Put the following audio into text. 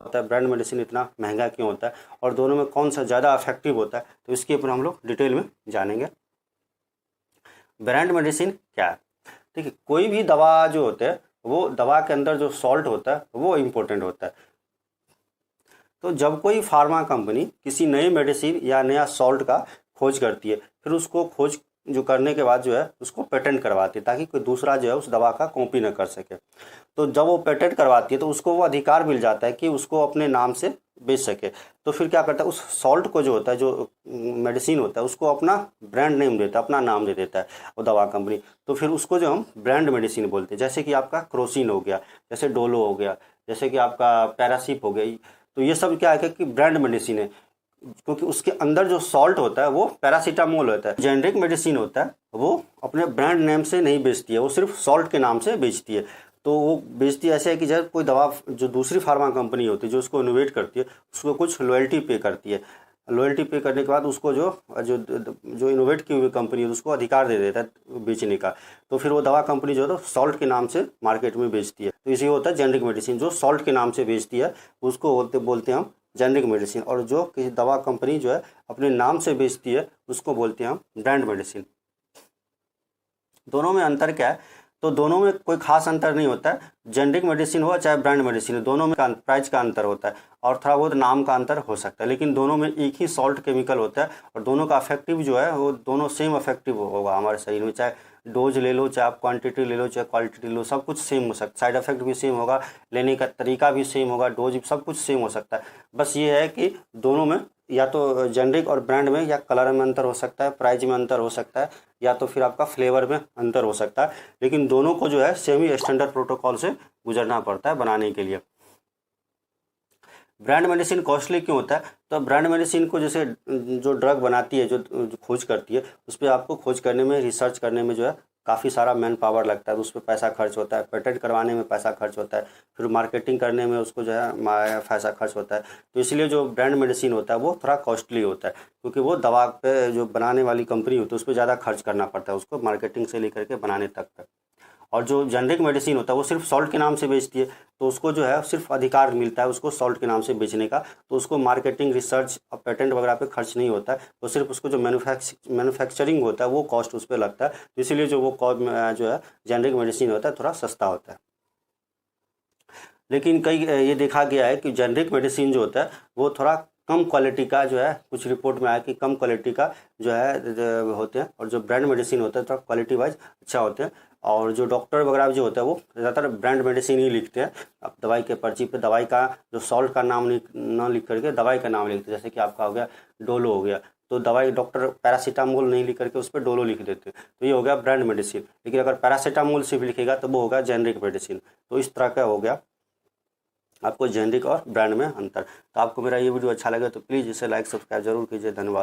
होता है, brand medicine इतना महंगा क्यों होता है और दोनों में कौन सा ज़्यादा इफेक्टिव होता है, तो इसके ऊपर हम लोग डिटेल में जानेंगे। ब्रांड मेडिसिन क्या है? देखिए, कोई भी दवा जो होते हैं वो दवा के अंदर जो सॉल्ट होता है वो इम्पोर्टेंट होता है। तो जब कोई फार्मा कंपनी किसी नई मेडिसिन या नया सॉल्ट का खोज करती है, फिर उसको खोज जो करने के बाद जो है उसको पेटेंट करवाती है ताकि कोई दूसरा जो है उस दवा का कॉपी न कर सके। तो जब वो पेटेंट करवाती है तो उसको वो अधिकार मिल जाता है कि उसको अपने नाम से बेच सके। तो फिर क्या करता है, उस सॉल्ट को जो होता है, जो मेडिसिन होता है, उसको अपना ब्रांड नेम देता है, अपना नाम दे देता है वो दवा कंपनी। तो फिर उसको जो हम ब्रांड मेडिसिन बोलते हैं। जैसे कि आपका क्रोसिन हो गया, जैसे डोलो हो गया, जैसे कि आपका पैरासिप हो गई। तो ये सब क्या है कि ब्रांड मेडिसिन है, क्योंकि उसके अंदर जो सॉल्ट होता है वो पैरासीटामोल होता है। जेनरिक मेडिसिन होता है वो अपने ब्रांड नेम से नहीं बेचती है, वो सिर्फ सॉल्ट के नाम से बेचती है। तो वो बेचती ऐसे है कि जब कोई दवा जो दूसरी फार्मा कंपनी होती है जो उसको इनोवेट करती है, उसको कुछ लॉयल्टी पे करती है। लॉयल्टी पे करने के बाद उसको जो जो जो इनोवेट की हुई कंपनी है उसको अधिकार दे देता है बेचने का। तो फिर वो दवा कंपनी जो है तो सॉल्ट के नाम से मार्केट में बेचती है। तो इसी होता है जेनरिक मेडिसिन, जो सॉल्ट के नाम से बेचती है उसको बोलते हैं हम जेनरिक मेडिसिन। और जो किसी दवा कंपनी जो है अपने नाम से बेचती है उसको बोलते हैं हम ब्रांड मेडिसिन। दोनों में अंतर क्या है? तो दोनों में कोई खास अंतर नहीं होता है। जेनरिक मेडिसिन हो चाहे ब्रांड मेडिसिन हो, दोनों में प्राइस का अंतर होता है और थोड़ा बहुत नाम का अंतर हो सकता है, लेकिन दोनों में एक ही सॉल्ट केमिकल होता है और दोनों का इफेक्टिव जो है वो दोनों सेम इफेक्टिव होगा हमारे शरीर में। चाहे डोज ले लो, चाहे आप क्वांटिटी ले लो, चाहे क्वालिटी ले लो, सब कुछ सेम हो सकता है। साइड इफेक्ट भी सेम होगा, लेने का तरीका भी सेम होगा, डोज भी सब कुछ सेम हो सकता है। बस ये है कि दोनों में या तो जेनरिक और ब्रांड में या कलर में अंतर हो सकता है, प्राइस में अंतर हो सकता है, या तो फिर आपका फ्लेवर में अंतर हो सकता है, लेकिन दोनों को जो है सेम ही स्टैंडर्ड प्रोटोकॉल से गुजरना पड़ता है बनाने के लिए। ब्रांड मेडिसिन कॉस्टली क्यों होता है? तो ब्रांड मेडिसिन को जैसे जो ड्रग बनाती है, जो खोज करती है, उस पर आपको खोज करने में, रिसर्च करने में जो है काफ़ी सारा मैन पावर लगता है, तो उस पर पैसा खर्च होता है। पेटेंट करवाने में पैसा खर्च होता है, फिर मार्केटिंग करने में उसको जो है पैसा खर्च होता है। तो इसलिए जो ब्रांड मेडिसिन होता है वो थोड़ा कॉस्टली होता है, क्योंकि वो दवा पे जो बनाने वाली कंपनी होती है उस पर ज़्यादा खर्च करना पड़ता है उसको, मार्केटिंग से लेकर के बनाने तक। और जो जेनरिक मेडिसिन होता है वो सिर्फ सॉल्ट के नाम से बेचती है, तो उसको जो है सिर्फ अधिकार मिलता है उसको सॉल्ट के नाम से बेचने का। तो उसको मार्केटिंग, रिसर्च और पेटेंट वगैरह पे खर्च नहीं होता है, वो सिर्फ उसको जो मैन्युफैक्चरिंग होता है वो कॉस्ट उस पर लगता है। तो इसीलिए जो वो जो है जेनरिक मेडिसिन होता है थोड़ा सस्ता होता है। लेकिन कई ये देखा गया है कि जेनरिक मेडिसिन जो होता है वो थोड़ा कम क्वालिटी का जो है, कुछ रिपोर्ट में आया कि कम क्वालिटी का जो है होते हैं, और जो ब्रांड मेडिसिन होता है थोड़ा क्वालिटी वाइज अच्छा होते हैं। और जो डॉक्टर वगैरह जो होता है वो ज़्यादातर ब्रांड मेडिसिन ही लिखते हैं। अब दवाई के पर्ची पे दवाई का जो सॉल्ट का नाम ना लिख करके दवाई का नाम लिखते हैं। जैसे कि आपका हो गया डोलो हो गया, तो दवाई डॉक्टर पैरासीटामोल नहीं लिख करके उस पर डोलो लिख देते हैं, तो ये हो गया ब्रांड मेडिसिन। लेकिन अगर पैरासीटामोल सिर्फ लिखेगा तो वो होगा जेनरिक मेडिसिन। तो इस तरह का हो गया आपको जेनरिक और ब्रांड में अंतर। तो आपको मेरा ये वीडियो अच्छा लगे तो प्लीज़ इसे लाइक सब्सक्राइब जरूर कीजिए। धन्यवाद।